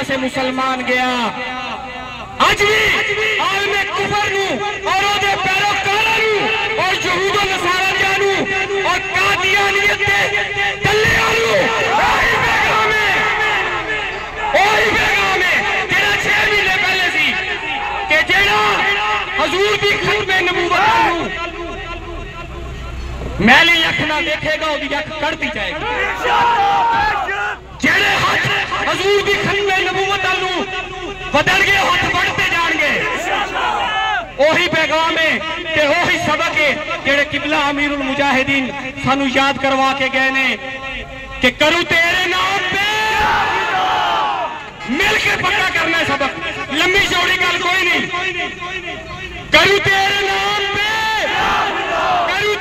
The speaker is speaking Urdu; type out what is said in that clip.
وجہ سے مسلمان گیا آج بھی عالم کفر نو اور دے پیروکارا نو اور یہود و نصارا جانو اور قادیانیت دے دلے آنو اوہی پیغام ہے جیڑا 6 مہینے پہلے سی کہ جیڑا حضور دی ختم نبوت آنو میلی یکھ نہ دیکھے گا وہ دی یکھ کڑتی جائے گی جیڑے ہاتھ حضور دی ختم نبوت آنو بدل گئے ہاتھ بڑھتے جان گے اوہی پیغام ہے کہ اوہی سبق ہے جیڑے قبلہ امیر المجاہدین سانو یاد کروا کے گئے نے کہ کرو تیرے نام پہ مل کے پکا کرنا ہے سبق لمبی چوڑی گل کوئی نہیں کرو تیرے نام پہ کرو